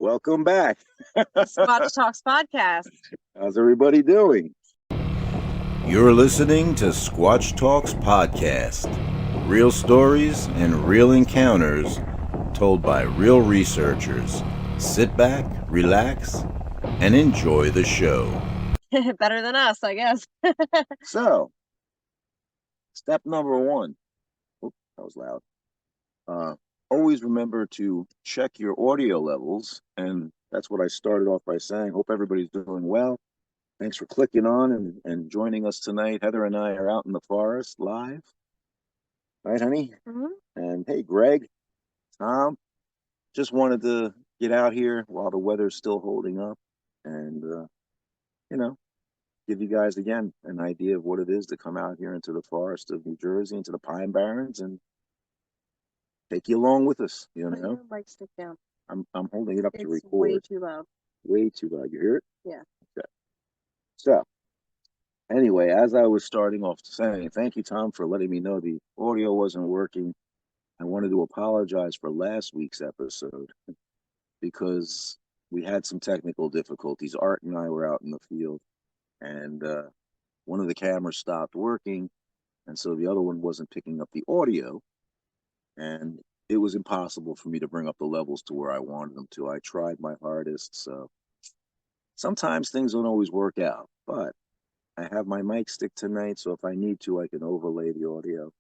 Welcome back. Squatch Talks podcast. How's everybody doing? You're listening to Squatch Talks Podcast. Real stories and real encounters told by real researchers. Sit back, relax, and enjoy the show. Better than us, I guess. So, step number one. Oops, that was loud. Always remember to check your audio levels. And that's what I started off by saying. Hope everybody's doing well. Thanks for clicking on and joining us tonight. Heather and I are out in the forest live. Right, honey? Mm-hmm. And hey, Greg, Tom, just wanted to get out here while the weather's still holding up and, give you guys again an idea of what it is to come out here into the forest of New Jersey, into the Pine Barrens, and take you along with us. Put your mic stick down. I'm holding it up to It's record. way too loud. Way too loud. You hear it? Yeah. Okay. So, anyway, as I was starting off saying, thank you, Tom, for letting me know the audio wasn't working. I wanted to apologize for last week's episode because we had some technical difficulties. Art and I were out in the field, and one of the cameras stopped working, and so the other one wasn't picking up the audio, and it was impossible for me to bring up the levels to where I wanted them to. I tried my hardest, so sometimes things don't always work out, but I have my mic stick tonight, so if I need to, I can overlay the audio,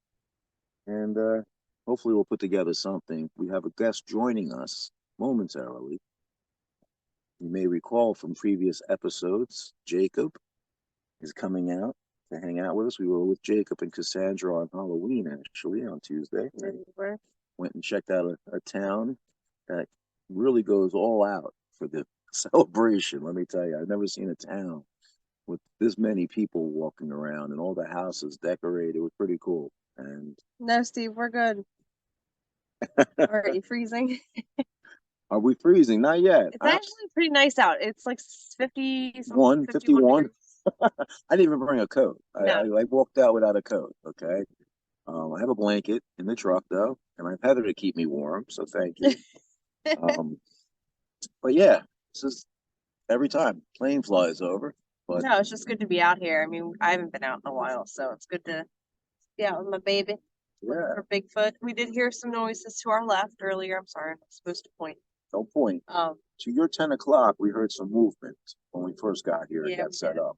and hopefully we'll put together something. We have a guest joining us momentarily. You may recall from previous episodes, Jacob is coming out to hang out with us. We were with Jacob and Cassandra on Halloween, actually, on Tuesday. Went and checked out a town that really goes all out for the celebration. Let me tell you, I've never seen a town with this many people walking around and all the houses decorated. It was pretty cool. And no, Steve, we're good. Already freezing. Are we freezing? Not yet. It's actually pretty nice out. It's like 51. I didn't even bring a coat. No. I walked out without a coat. Okay. I have a blanket in the truck though, and I've Heather to keep me warm. So thank you. But yeah, this is every time plane flies over. But no, it's just good to be out here. I mean, I haven't been out in a while, so it's good to be out with my baby. Yeah. For Bigfoot. We did hear some noises to our left earlier. I'm sorry, I'm supposed to point. Don't point. To your 10 o'clock, we heard some movement when we first got here and got set up.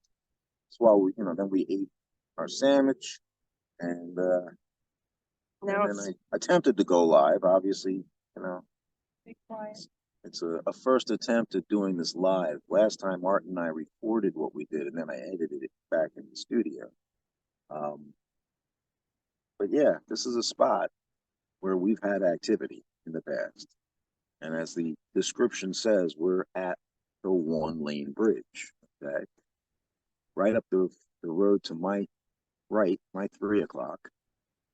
That's why then we ate our sandwich, and then I attempted to go live. Obviously, be quiet. It's a first attempt at doing this live. Last time, Art and I recorded what we did, and then I edited it back in the studio. But yeah, this is a spot where we've had activity in the past. And as the description says, we're at the one-lane bridge. Okay. Right up the road to my right, my 3 o'clock,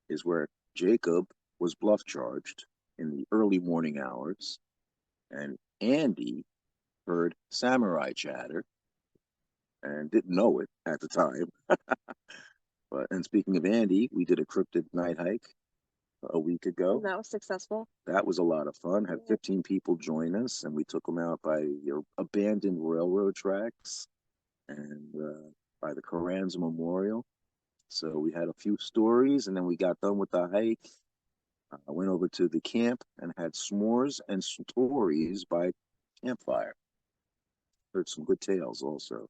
is where Jacob was bluff charged in the early morning hours. And Andy heard samurai chatter and didn't know it at the time. And speaking of Andy, we did a cryptid night hike a week ago. That was successful. That was a lot of fun. Had 15 people join us, and we took them out by abandoned railroad tracks and by the Carranza Memorial. So we had a few stories, and then we got done with the hike. I went over to the camp and had s'mores and stories by campfire. Heard some good tales also.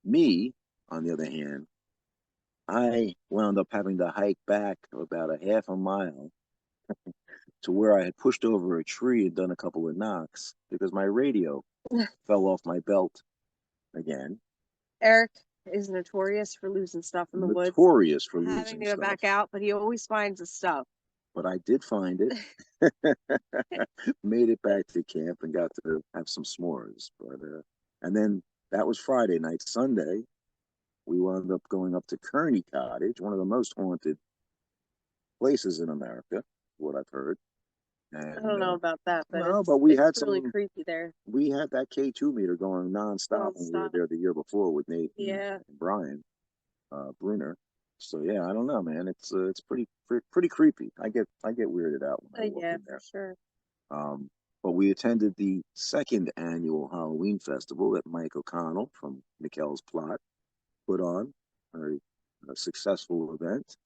Me, on the other hand, I wound up having to hike back about a half a mile to where I had pushed over a tree and done a couple of knocks because my radio fell off my belt again. Eric is notorious for losing stuff in the woods. Notorious for losing having to go back out, but he always finds his stuff. But I did find it. Made it back to camp and got to have some s'mores. But and then that was Friday night. Sunday, we wound up going up to Kearney Cottage, one of the most haunted places in America, what I've heard. And, I don't know about that, but we had really creepy there. We had that K2 meter going nonstop when we were there the year before with Nate and Brian Bruner. So yeah, I don't know, man. It's pretty creepy. I get weirded out when I walk in there. For sure. But we attended the second annual Halloween festival that Mike O'Connell from Mikkel's Plot put on. A successful event.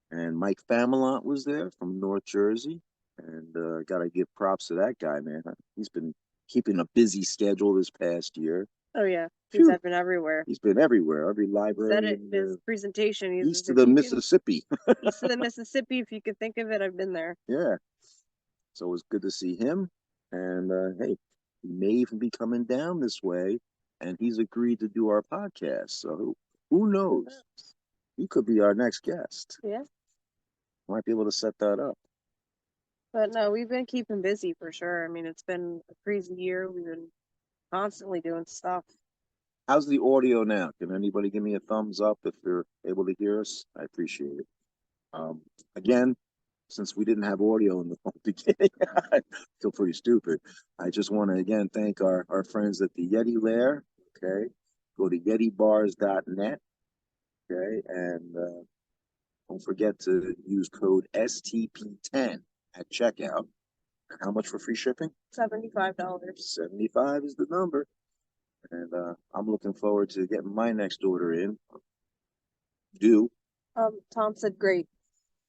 And Mike Famelont was there from North Jersey. And got to give props to that guy, man. He's been keeping a busy schedule this past year. Oh yeah, Phew. he's been everywhere. He's been everywhere, every library. Said it in his presentation. He East of the Mississippi. East of the Mississippi, if you could think of it, I've been there. Yeah. So it was good to see him. And hey, he may even be coming down this way. And he's agreed to do our podcast. So who knows? He could be our next guest. Yeah. Might be able to set that up. But no, we've been keeping busy for sure. I mean, it's been a crazy year. We've been constantly doing stuff. How's the audio now? Can anybody give me a thumbs up if you're able to hear us? I appreciate it. Again, since we didn't have audio in the beginning, I feel pretty stupid. I just want to again thank our friends at the Yeti Lair. Okay, go to yetibars.net. Okay, and don't forget to use code STP10 at checkout. How much for free shipping? $75. 75 is the number. And I'm looking forward to getting my next order in. Tom said great.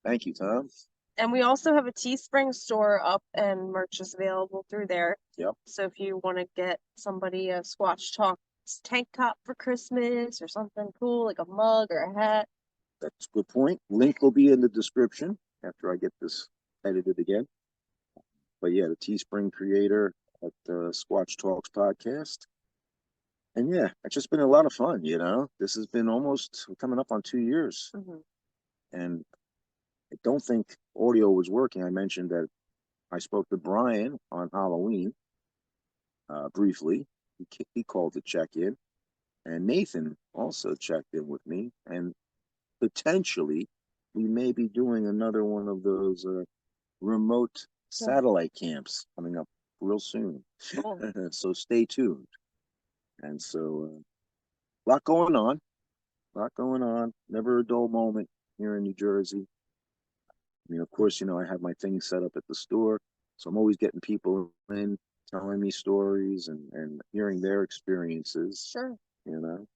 Thank you, Tom. And we also have a Teespring store up and merch is available through there. Yep. So if you want to get somebody a Squatch Talk tank top for Christmas or something cool, like a mug or a hat. That's a good point. Link will be in the description after I get this edited again. But yeah, the Teespring creator at Squatch Talks podcast. And yeah, it's just been a lot of fun, you know. This has been almost coming up on 2 years. Mm-hmm. And I don't think audio was working. I mentioned that I spoke to Brian on Halloween briefly. He called to check in. And Nathan also checked in with me. And potentially, we may be doing another one of those remote satellite camps coming up real soon. Cool. So stay tuned. And so, a lot going on. Never a dull moment here in New Jersey. I mean, of course, you know, I have my things set up at the store. So I'm always getting people in, telling me stories and hearing their experiences. Sure. You know.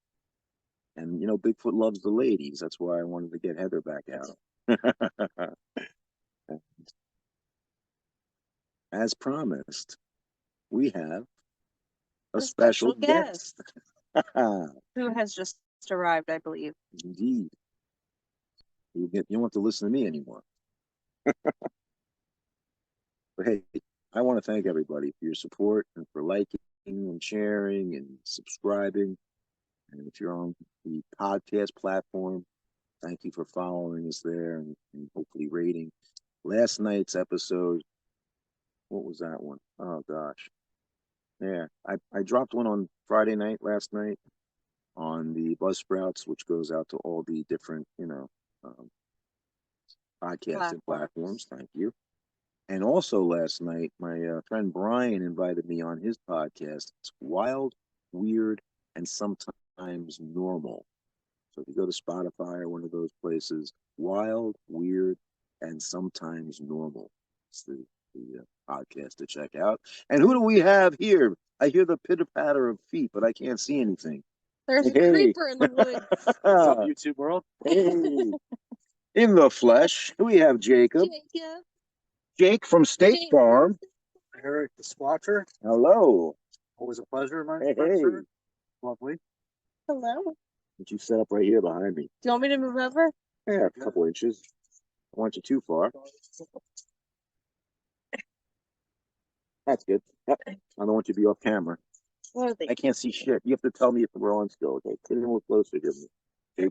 And, you know, Bigfoot loves the ladies. That's why I wanted to get Heather back out. As promised, we have a special guest. Who has just arrived, I believe. Indeed. You don't have to listen to me anymore. But hey, I want to thank everybody for your support and for liking and sharing and subscribing. And if you're on the podcast platform, thank you for following us there and hopefully rating. Last night's episode, what was that one? Oh, gosh. Yeah, I dropped one on Friday night, last night, on the Buzzsprouts, which goes out to all the different, you know, podcasting platforms. Thank you. And also last night, my friend Brian invited me on his podcast. It's Wild, Weird, and Sometimes Normal. So if you go to Spotify or one of those places, Wild, Weird, and Sometimes Normal. It's the podcast to check out. And who do we have here? I hear the pitter-patter of feet, but I can't see anything. There's a creeper in the woods. What's up, YouTube world? Hey. In the flesh, we have Jacob. Jake from State Farm. Eric the Squatcher. Hello. Always a pleasure, my Hey, friend, hey. sir. Lovely. Hello. But you set up right here behind me. Do you want me to move over? Yeah, a couple inches. I want you too far. That's good. Yep. I don't want you to be off camera. What are they? I can't see shit. You have to tell me if we're on still. Okay, get a little closer to me.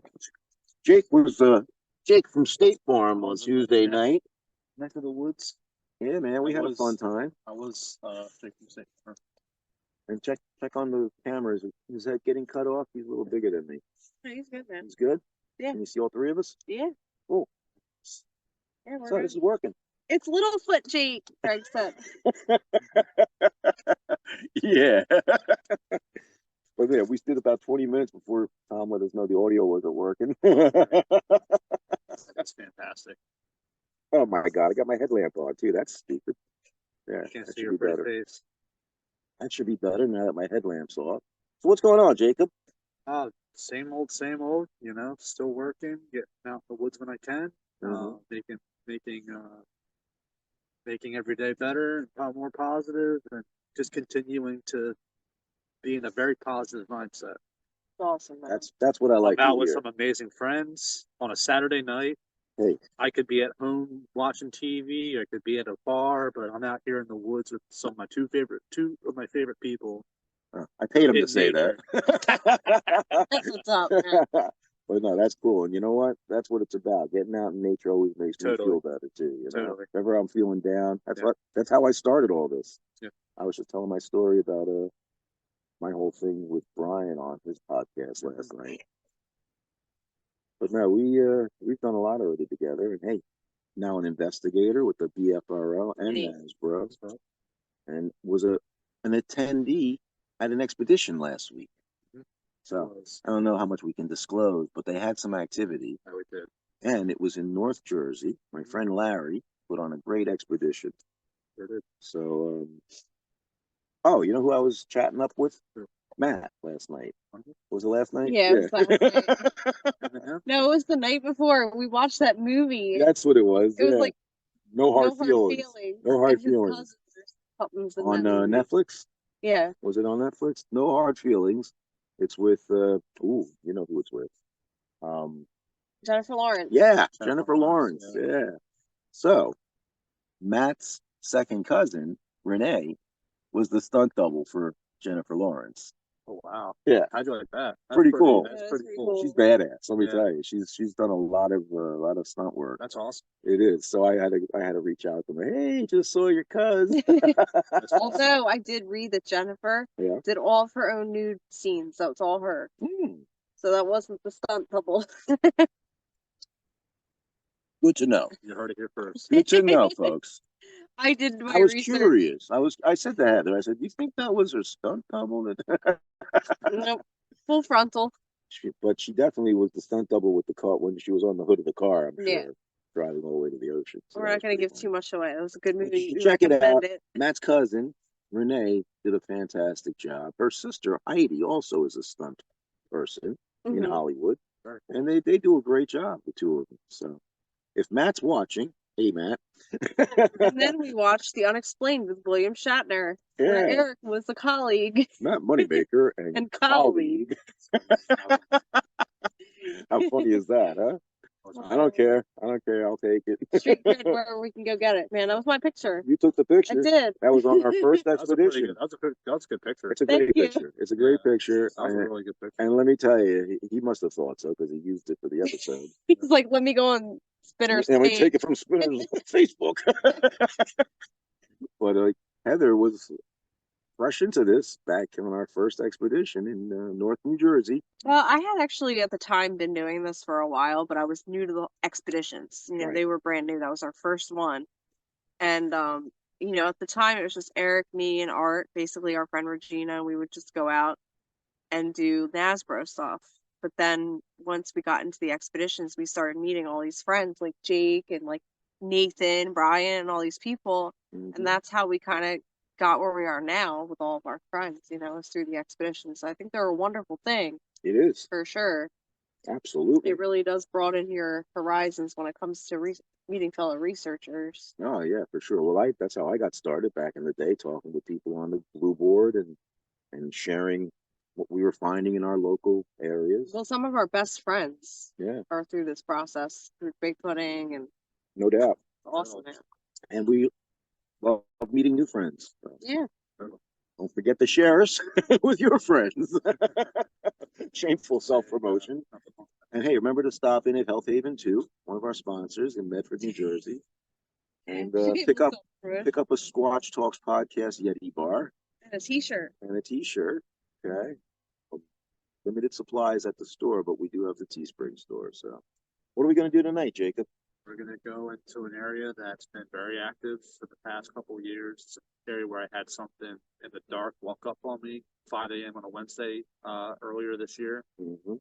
Jake was Jake from State Farm on Tuesday night. Neck of the woods. Yeah, man, we had a fun time. I was thinking sick. And check on the cameras. Is that getting cut off? He's a little bigger than me. No, he's good, man. He's good? Yeah. Can you see all three of us? Yeah. Cool. Yeah, we're So good. this is working. It's Littlefoot, Jake, Craig said. Yeah. But yeah, we did about 20 minutes before Tom let us know the audio wasn't working. That's fantastic. Oh my God, I got my headlamp on too. That's stupid. Yeah, Can't that see should your be pretty better. face. That should be better now that my headlamp's off. So what's going on, Jacob? Same old, same old. You know, still working, getting out in the woods when I can. Mhm. Making making every day better and more positive, and just continuing to be in a very positive mindset. It's awesome, man. That's what I like I'm to out with hear. some amazing friends on a Saturday night. Hey, I could be at home watching TV. I could be at a bar, but I'm out here in the woods with two of my favorite people. I paid him to In say nature. that. That's what's up, man. But no, that's cool. And you know what? That's what it's about. Getting out in nature always makes me Totally. feel better too. You know, Totally. whenever I'm feeling down, Yeah. that's how I started all this. Yeah. I was just telling my story about my whole thing with Brian on his podcast last night. But no, we've done a lot already together. And hey, now an investigator with the BFRO and Hey. NASBRO, and was an attendee at an expedition last week. So I don't know how much we can disclose, but they had some activity, I would do. and it was in North Jersey. My friend Larry put on a great expedition. Sure did. So, oh, you know who I was chatting up with? Who? Matt last night. Was it last night? Yeah, it was last Yeah. No, it was the night before. We watched that movie. That's what it was. It was yeah. like No Hard No Feelings. Feelings. No Hard And his Feelings. cousins or something's in On that movie. Netflix? Yeah. Was it on Netflix? No Hard Feelings. It's with you know who it's with. Jennifer Lawrence. Yeah, Jennifer Jennifer Lawrence. Lawrence, Yeah. So Matt's second cousin, Renee, was the stunt double for Jennifer Lawrence. Oh wow. Yeah. How'd you like that? That's Pretty cool. That's Yeah, pretty that's cool. pretty She's badass. Let me Yeah. tell you, she's done a lot of stunt work. That's awesome. It is. So I had to reach out to her. Hey, just saw your cousin. That's awesome. Although I did read that Jennifer Yeah. did all of her own nude scenes. That was all her. Hmm. So that wasn't the stunt double. Good to know. You heard it here first. Good to know, folks. I did my I was research. curious. I said to Heather, I said, "You think that was her stunt double?" Nope. Full frontal. But she definitely was the stunt double with the car when she was on the hood of the car. I'm Yeah. sure, driving all the way to the ocean. So We're that not was going to pretty give funny. too much away. It was a good movie. should We check it recommend out. it. Matt's cousin Renee did a fantastic job. Her sister Heidi also is a stunt person in Mhm. Hollywood, Very and they do a great job, the two of them. So if Matt's watching, hey Matt. And then we watched The Unexplained with William Shatner, where Yeah. Eric was a colleague Matt Moneymaker and, and colleague. How funny is that, huh? I don't care. I'll take it. Street cred where we can go get it, man. That was my picture. You took the I picture. did. That was on our first That was a pretty expedition. good. That's a good picture. It's a Thank great you. picture. It's a great picture. That was a And, really good picture. and let me tell you, he must have thought so because he used it for the episode. He's like, let me go on Spinner's And we page. take it from Spinner's Facebook. But Heather was fresh into this back on our first expedition in North New Jersey. Well, I had actually at the time been doing this for a while, but I was new to the expeditions. You know, Right. they were brand new. That was our first one. And you know, at the time it was just Eric, me, and Art, basically our friend Regina. We would just go out and do NASBRO stuff. But then once we got into the expeditions, we started meeting all these friends like Jake and like Nathan, Brian, and all these people. Mhm. And that's how we kind of got where we are now with all of our friends, you know, is through the expeditions. So I think they're a wonderful thing It is. for sure. Absolutely. It really does broaden your horizons when it comes to meeting fellow researchers. Oh yeah, for sure. Well, that's how I got started back in the day, talking to people on the blue board and sharing what we were finding in our local areas. Well, some of our best friends Yeah, are through this process, through bigfooting, and no doubt. it's awesome, man. And we love meeting new friends. So Yeah. don't forget to share us with your friends. Shameful self-promotion. And hey, remember to stop in at Health Haven 2, one of our sponsors in Medford, New Jersey, and pick up a Squatch Talks podcast Yeti bar and a t-shirt. and a T-shirt. Okay, limited supplies at the store, but we do have the Teespring store. So, what are we going to do tonight, Jacob? We're going to go into an area that's been very active for the past couple of years. It's an area where I had something in the dark walk up on me 5 a.m. on a Wednesday earlier this year. Mm-hmm.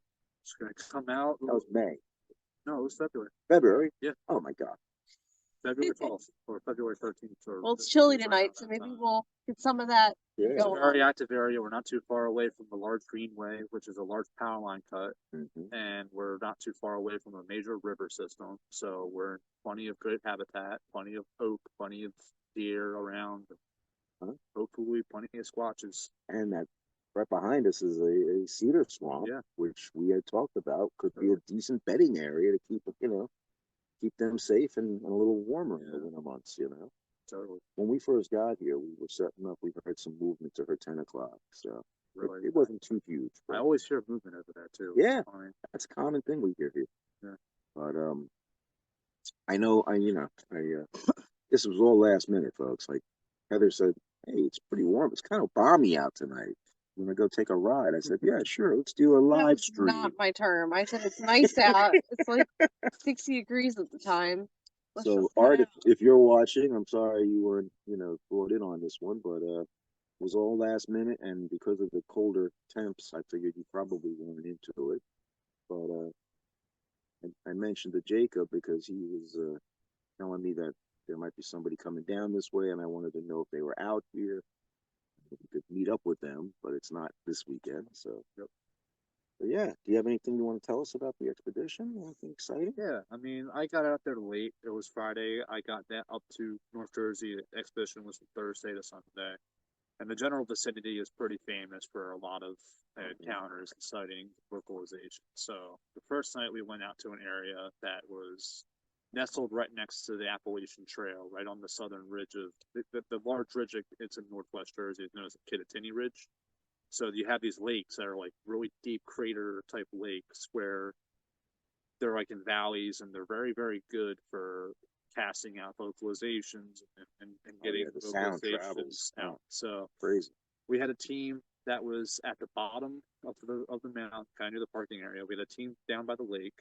It's going to come out. That was May. No, it was February. February? Yeah. Oh my God. February 12th or February 13th. Well, it's chilly tonight, so maybe we'll get some of that It's a going very on. active area. We're not too far away from the large greenway, which is a large power line cut, Mm-hmm. and we're not too far away from a major river system. So we're in plenty of good habitat, plenty of oak, plenty of deer around. Hopefully, plenty of squatches. And that right behind us is a cedar swamp, Yeah. which we had talked about could be a decent bedding area to keep them safe and a little warmer in the winter months. Totally. When we first got here, we were setting up. We heard some movement to her 10 o'clock, so Really, it wasn't too huge. I always hear movement over there too. Yeah, that's a common thing we hear here. Yeah. But I know this was all last minute, folks. Like Heather said, hey, it's pretty warm. It's kind of balmy out tonight. You want to go take a ride? I said, yeah, sure. Let's do a That live was stream. not my term. I said it's nice out. It's like 60 degrees at the time. Let's So just go Art, out. if you're watching, I'm sorry you weren't, brought in on this one, but it was all last minute, and because of the colder temps, I figured you probably weren't into it. But I mentioned to Jacob because he was telling me that there might be somebody coming down this way, and I wanted to know if they were out here. We could meet up with them, but it's not this weekend. So, But yeah, do you have anything you want to tell us about the expedition? Anything exciting? Yeah, I mean, I got out there late. It was Friday. I got that up to North Jersey. The expedition was from Thursday to Sunday. And the general vicinity is pretty famous for a lot of encounters and sightings, localization. So the first night we went out to an area that was nestled right next to the Appalachian Trail, right on the southern ridge of the large ridge. It's in northwest Jersey. It's known as the Kittatinny Ridge. So you have these lakes that are like really deep crater type lakes where they're like in valleys, and they're very, very good for casting out vocalizations and getting the sound vocalizations travels out. So crazy. we had a team that was at the bottom of the mountain, kind of near the parking area. We had a team down by the lake.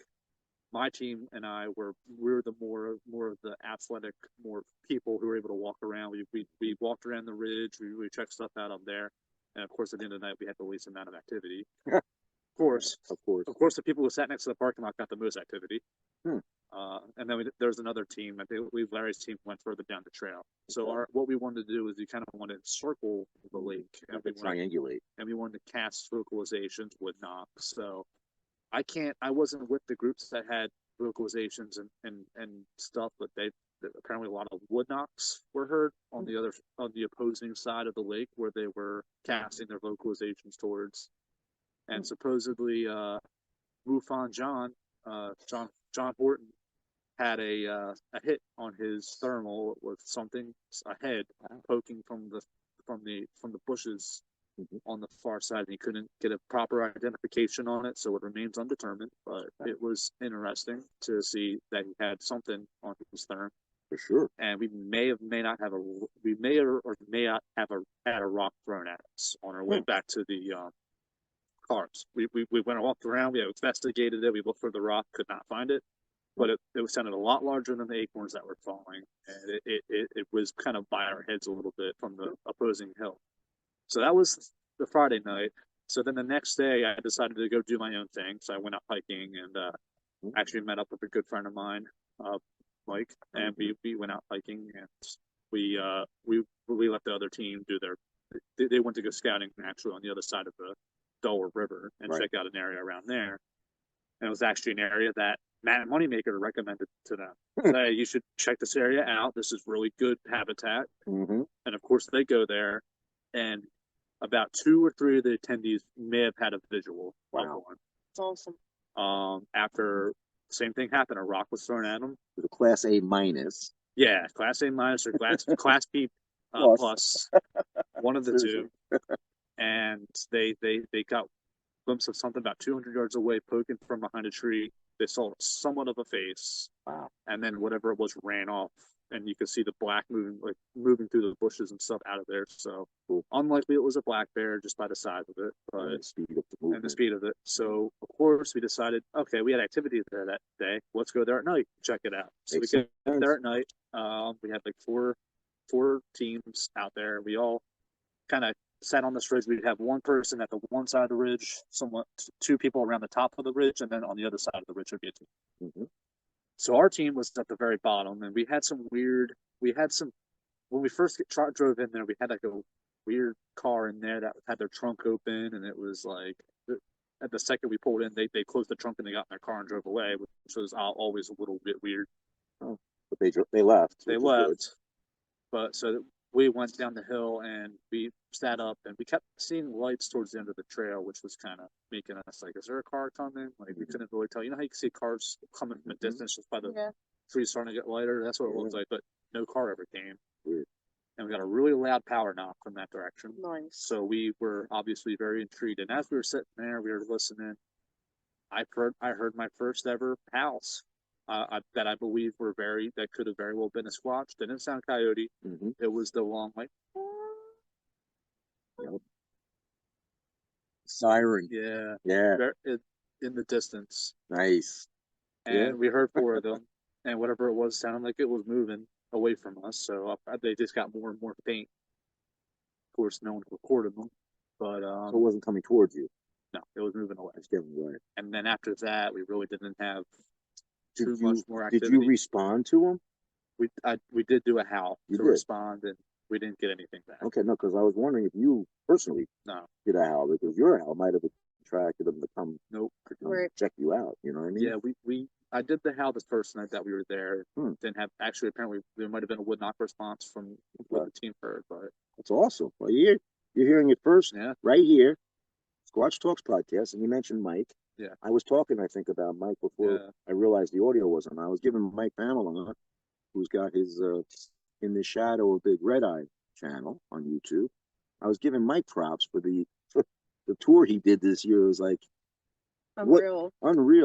My team and I we were the more of the athletic, more people who were able to walk around. We walked around the ridge. We checked stuff out up there, and of course, at the end of the night, we had the least amount of activity. Of course, the people who sat next to the parking lot got the most activity. And then there's another team. I believe Larry's team went further down the trail. So what we wanted to do is we kind of wanted to circle the lake and triangulate, and we wanted to cast vocalizations with knocks. So I wasn't with the groups that had vocalizations and stuff, but apparently a lot of wood knocks were heard on the opposing side of the lake where they were casting their vocalizations towards. And supposedly, Mufon John Horton had a hit on his thermal with something, a head poking from the bushes on the far side. And he couldn't get a proper identification on it, so it remains undetermined. But it was interesting to see that he had something on his therm. For sure. And we may or may not have had a rock thrown at us on our way back to the cars. We went walked around, we investigated it, we looked for the rock, could not find it, but it sounded a lot larger than the acorns that were falling, and it was kind of by our heads a little bit from the opposing hill. So that was the Friday night. So then the next day I decided to go do my own thing. So I went out hiking and actually met up with a good friend of mine, Mike, and we went out hiking, and we let the other team do they went to go scouting actually on the other side of the Delaware River and check out an area around there. And it was actually an area that Matt Moneymaker recommended to them. Hey, you should check this area out. This is really good habitat. And of course, they go there, and about 2 or 3 of the attendees may have had a visual. Wow, that's awesome. After the same thing happened, a rock was thrown at them. With a Class A minus. Yeah, Class A minus or Class B plus. One of the two. And they got a glimpse of something about 200 yards away poking from behind a tree. They saw somewhat of a face. Wow. And then whatever it was ran off, and you could see the black moving through the bushes and stuff out of there. So unlikely it was a black bear just by the size of it, but and the speed of it. So of course we decided, okay, we had activity there that day. Let's go there at night, check it out. So we get there at night. We had like four teams out there. We all kind of sat on this ridge. We'd have one person at the one side of the ridge, 2 people around the top of the ridge, and then on the other side of the ridge would be a team. So our team was at the very bottom, and we had some when we first drove in there, we had like a weird car in there that had their trunk open, and it was like at the second we pulled in, they closed the trunk and they got in their car and drove away, which was always a little bit weird. Oh, but they left. They left, but so we went down the hill and we sat up and we kept seeing lights towards the end of the trail, which was kind of making us like, is there a car coming? Like we couldn't really tell. You know how you can see cars coming from a distance just by the trees starting to get lighter? That's what it looked like, but no car ever came. Weird. And we got a really loud power knock from that direction. Nice. So we were obviously very intrigued. And as we were sitting there, we were listening. I heard my first ever howls that I believe that could have very well been a squatch. Didn't sound coyote. Mm-hmm. It was the long like. Yep. Siren. Yeah. Yeah. In the distance. Nice. And we heard 4 of them, and whatever it was sounded like it was moving away from us. So they just got more and more faint. Of course, no one recorded them, but so it wasn't coming towards you. No, it was moving away. It's getting away. And then after that, we really didn't have too much more activity. Did you respond to them? We did do a howl to respond, and we didn't get anything back. Okay, no, because I was wondering if you personally did a howl, because your howl might have attracted them to come. Nope. Check you out. You know what I mean? Yeah, I did the howl the first night that we were there. Didn't have apparently there might have been a wood knock response from what the team heard, but that's awesome. Well, you're hearing it first, right here, Squatch Talks podcast, and you mentioned Mike. Yeah, I was talking, I think, about Mike before I realized the audio wasn't. I was giving Mike Pamela, who's got his In the Shadow of Big Red Eye channel on YouTube. I was giving Mike props for the tour he did this year. It was like unreal.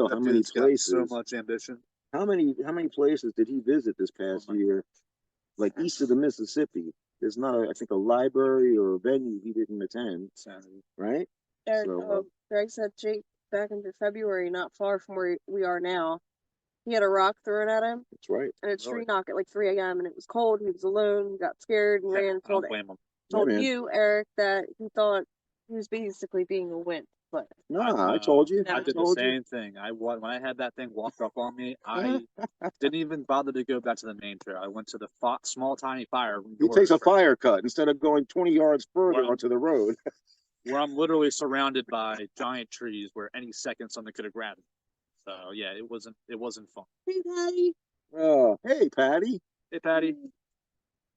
How many places? So much ambition. How many places did he visit this past year? Like east of the Mississippi, there's not, I think, a library or a venue he didn't attend. Right? Greg said Jake back in February, not far from where we are now. He had a rock thrown at him. That's right. And a tree knock at like 3 a.m. and it was cold. He was alone. He got scared and ran. Told you, Eric, that he thought he was basically being a wimp. But I told you. I did the same thing. When I had that thing walk up on me, I didn't even bother to go back to the main trail. I went to the small, tiny fire. He takes a fire cut instead of going 20 yards further onto the road. Where I'm literally surrounded by giant trees where any second something could have grabbed me. So yeah, it wasn't fun. Hey, Patty. Oh, hey, Patty. Hey, Patty.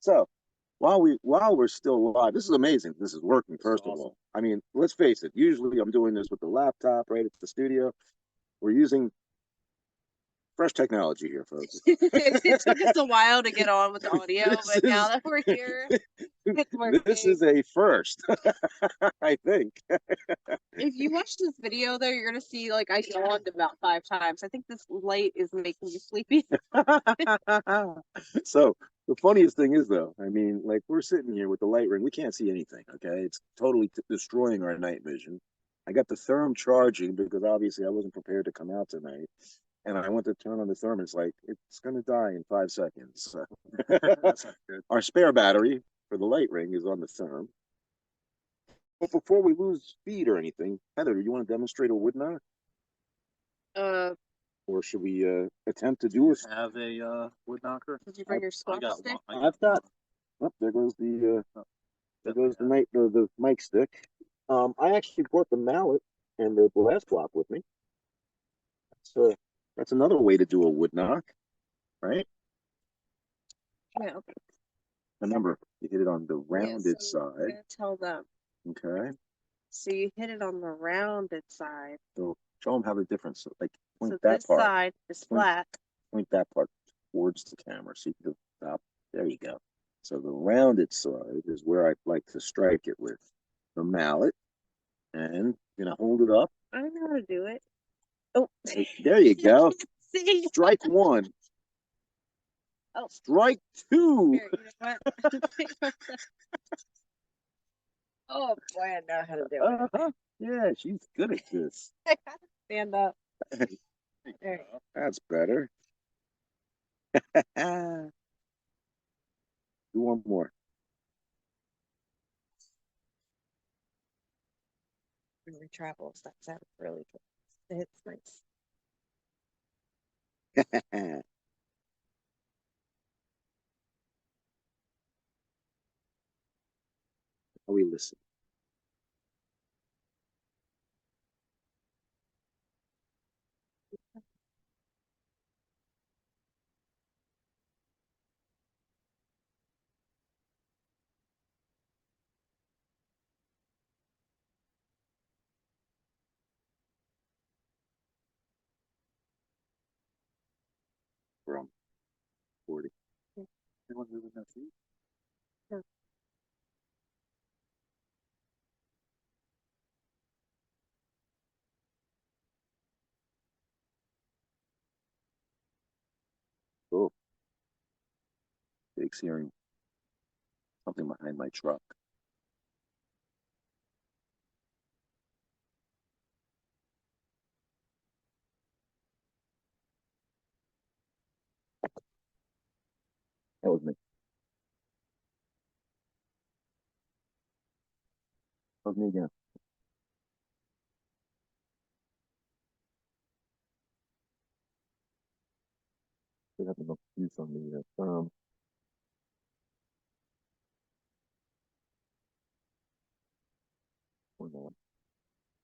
So while we're still alive, this is amazing. This is working, first of all. I mean, let's face it. Usually I'm doing this with the laptop right at the studio. We're using fresh technology here, folks. It took us a while to get on with the audio, but now that we're here, it's working. This is a first, I think. If you watch this video, though, you're going to see, like, I yawned about 5 times. I think this light is making you sleepy. So, the funniest thing is, though, I mean, like, we're sitting here with the light ring. We can't see anything, okay? It's totally destroying our night vision. I got the therm charging because, obviously, I wasn't prepared to come out tonight. And I went to turn on the therm. It's like, it's going to die in 5 seconds. So. That's not good. Our spare battery for the light ring is on the therm. But before we lose speed or anything, Heather, do you want to demonstrate a wood knock? Or should we attempt to do it? Have a wood knocker? Did you bring your squat stick? I've got. Oh, there goes the the mic stick. I actually brought the mallet and the blast block with me. That's another way to do a wood knock, right? Yeah. Okay. Remember, you hit it on the rounded side. Tell them. Okay. So you hit it on the rounded side. So show them how the difference. Like point so that this part. Side is flat. Point that part towards the camera. So you can stop. There you go. So the rounded side is where I'd like to strike it with the mallet, and you're gonna hold it up. I know how to do it. Oh, there you go. See? Strike 1. Oh, strike 2. Here, you know what? Oh boy, I know how to do it. Yeah, she's good at this. I gotta stand up. There. That's better. Do one more. When we travel, that sounds really good. It's nice. How we listen. From 40. Anyone moving their feet? Cool. Jake's hearing something behind my truck. That was me. That was me again. We have enough use on the firm. Or not.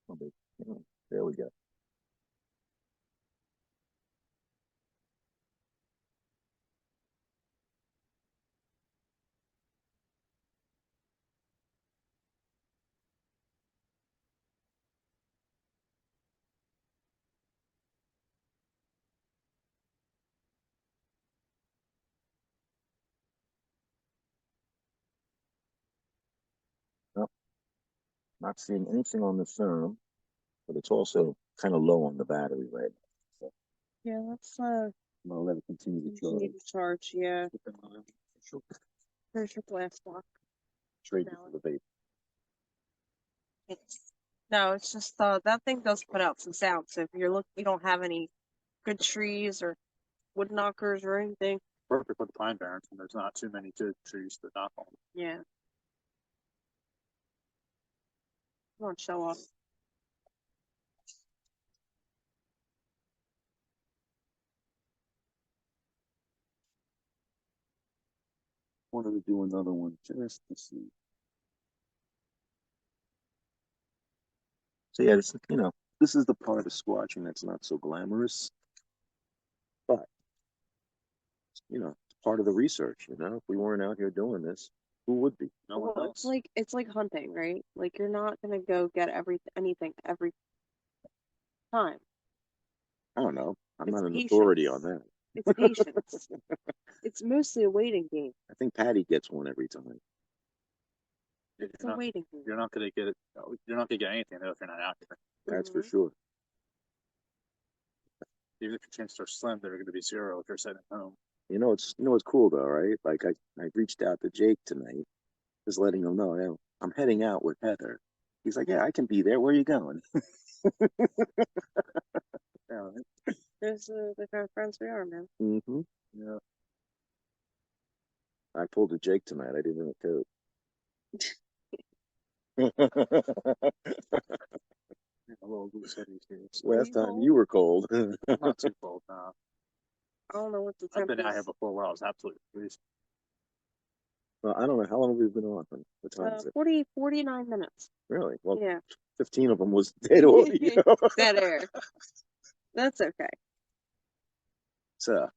Oh, babe. Yeah, there we go. Nope, not seeing anything on the firm, but it's also kind of low on the battery right now. So Yeah, let's I'm gonna let it continue to charge. need to charge. Yeah, there's your glass block. Straight No. to the vape. No, it's just that thing does put out some sound. So if you don't have any good trees or wood knockers or anything. Perfect with pine barrens, and there's not too many good trees to knock on. Yeah. Come on, show off. Wanted to do another one just to see. So yeah, this is the part of squatching that's not so glamorous, but it's part of the research. If we weren't out here doing this, who would be? No one Well, else. it's like hunting, right? Like you're not gonna go get anything every time. I don't know. I'm It's not an patience. authority on that. It's patience. It's mostly a waiting game. I think Patty gets one every time. It's a waiting game. You're not gonna get it. You're not gonna get anything though if you're not out here. That's for Mhm. sure. Even if your chances are slim, they're gonna be zero if you're sitting at home. It's cool though, right? Like I reached out to Jake tonight, just letting him know, I'm heading out with Heather. He's like, yeah, I can be there. Where are you going? Yeah, there's the kind of friends we are, man. Mm-hmm. Yeah. I pulled a Jake tonight. I didn't in a coat. A little loose head these days. Last time you were cold. I'm not too cold now. I don't know what the I've temp been out here is. before where I was absolutely freezing. Well, I don't know how long we've been on. What time is it? 49 minutes. Really? Well, Yeah. 15 of them was dead audio. Dead air. That's okay. So,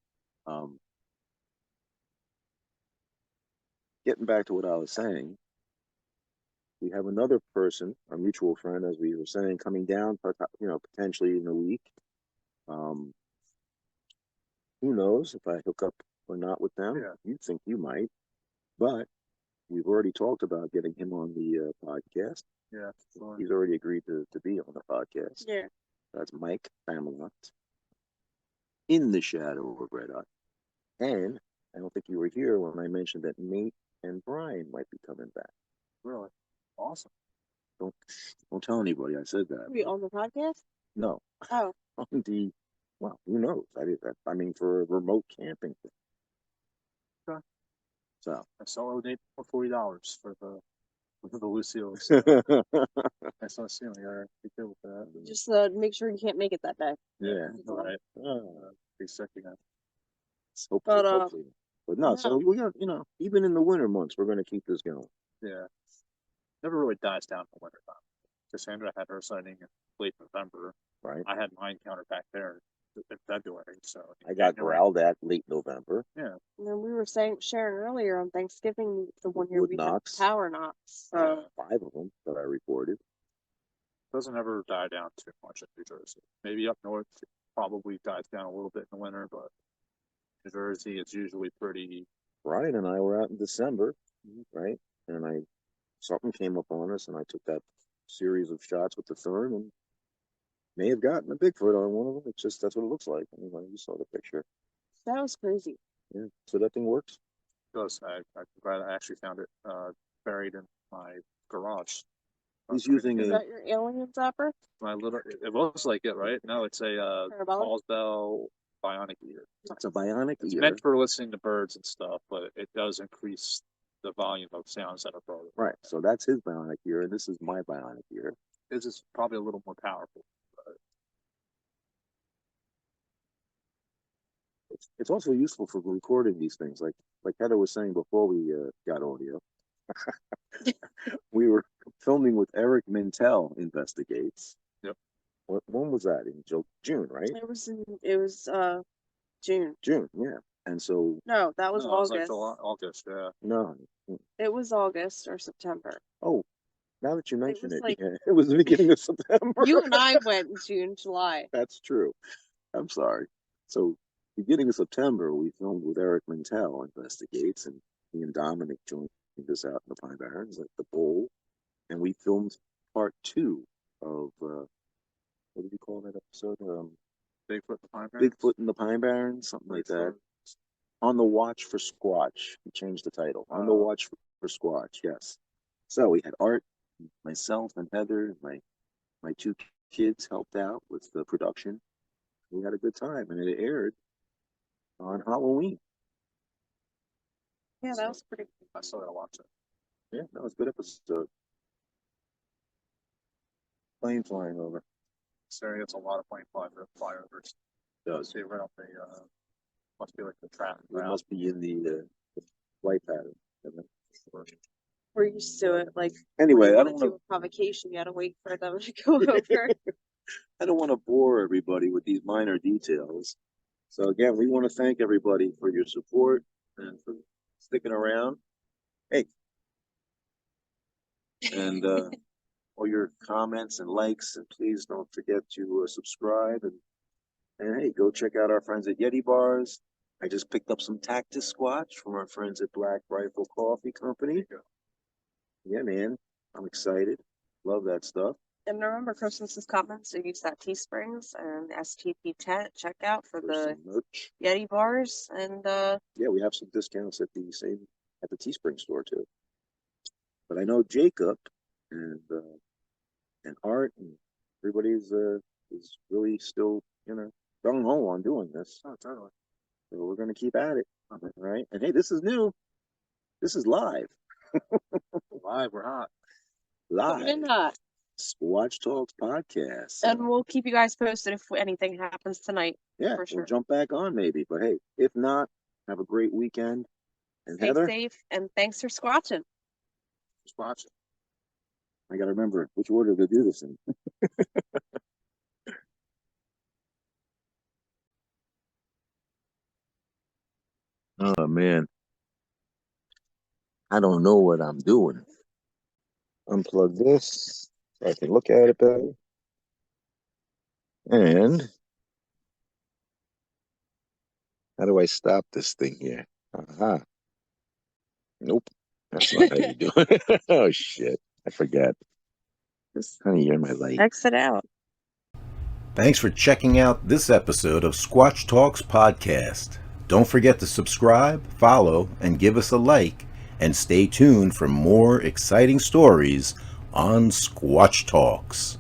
getting back to what I was saying, we have another person, our mutual friend, as we were saying, coming down, potentially in a week. Who knows if I hook up or not with them? Yeah. You think you might, but we've already talked about getting him on the podcast. Yeah. Sure. He's already agreed to be on the podcast. Yeah. That's Mike Famelot, In the Shadow of Red Eye. And I don't think you were here when I mentioned that Nate and Brian might be coming back. Really? Awesome. Don't tell anybody I said that. Are we on the podcast? No. Oh. On the, well, who knows? I mean, for a remote camping thing. Okay. So I solo date for $40 for The Lucille's. I saw ceiling. Be good with that. Just make sure you can't make it that day. Yeah. All right. Be sick again. Hopefully, But, hopefully. But no, so we got, even in the winter months, we're going to keep this going. Yeah. Never really dies down in the winter time. Cassandra had her sighting in late November. Right. I had my encounter back there in February. So I got growled at late November. Yeah. And then we were sharing earlier on Thanksgiving, the one year Wood we knocks. had power knocks. So 5 of them that I reported. Doesn't ever die down too much in New Jersey. Maybe up north it probably dies down a little bit in the winter, but New Jersey it's usually pretty. Brian and I were out in December, right? And something came up on us, and I took that series of shots with the Thurn, and may have gotten a Bigfoot on one of them. It's just that's what it looks like. Anyway, you saw the picture. that was crazy. Yeah. So that thing works. Does I'm glad I actually found it buried in my garage. He's using Is a that your alien zapper? My little. It looks like it, right? No, it's a Parabellum? Bell bionic ear. it's a bionic It's ear. meant for listening to birds and stuff, but it does increase the volume of sounds that are brought. Right. So that's his bionic ear, and this is my bionic ear. This is probably a little more powerful. It's also useful for recording these things. Like Heather was saying before we got audio. We were filming with Eric Mintel Investigates. Yep. When was that? In June, right? It was June. June, yeah. And so No, that was No, it was August. like August, yeah. no. It was August or September. Oh, now that you mention was it, like- yeah, it was the beginning of September. You and I went in June, July. That's true. I'm sorry. So beginning of September, we filmed with Eric Mintel Investigates, and he and Dominic joined us out in the Pine Barrens at the Bowl, and we filmed part 2 of what did you call that episode? Bigfoot the Pine Barrens? Bigfoot in the Pine Barrens, something like that. On the Watch for Squatch. We changed the title. On the Watch for Squatch. Yes. So we had Art, myself, and Heather. My 2 kids helped out with the production. We had a good time, and it aired on Halloween. Yeah, that was pretty cool. I still gotta watch it. Yeah, that was a good episode. Plane flying over. Sarah gets a lot of plane flyovers. Does. See right up the must be like the traffic It route. must be in the flight pattern. We're used to it. Like Anyway, when I you don't wanna want do a provocation. You gotta wait for them to go over. I don't want to bore everybody with these minor details. So again, we want to thank everybody for your support and for sticking around. Hey, and all your comments and likes, and please don't forget to subscribe and hey, go check out our friends at Yeti Bars. I just picked up some Cactus Squatch from our friends at Black Rifle Coffee Company. Yeah, man, I'm excited. Love that stuff. And remember, Christmas is coming, so use that Teesprings and STP10 checkout for For the some merch. Yeti bars. And Yeah, we have some discounts at the Teespring store too. But I know Jacob and Art and everybody is really still gung ho on doing this. Oh, totally. So we're gonna keep at it, right? And hey, this is new. This is live. Live, we're hot. coming in Live. hot. Squatch Talks podcast. And we'll keep you guys posted if anything happens tonight. Yeah, for sure. we'll jump back on maybe. But hey, if not, have a great weekend. And Stay Heather, safe, and thanks for squatching. Just watch it. I gotta remember which order to do this in. Oh man. I don't know what I'm doing. Unplug this so I can look at it better. And how do I stop this thing here? Aha. Nope. That's not how you do it. Oh shit. I forgot. Honey, you're my light. Exit out. Thanks for checking out this episode of Squatch Talks Podcast. Don't forget to subscribe, follow, and give us a like, and stay tuned for more exciting stories on Squatch Talks.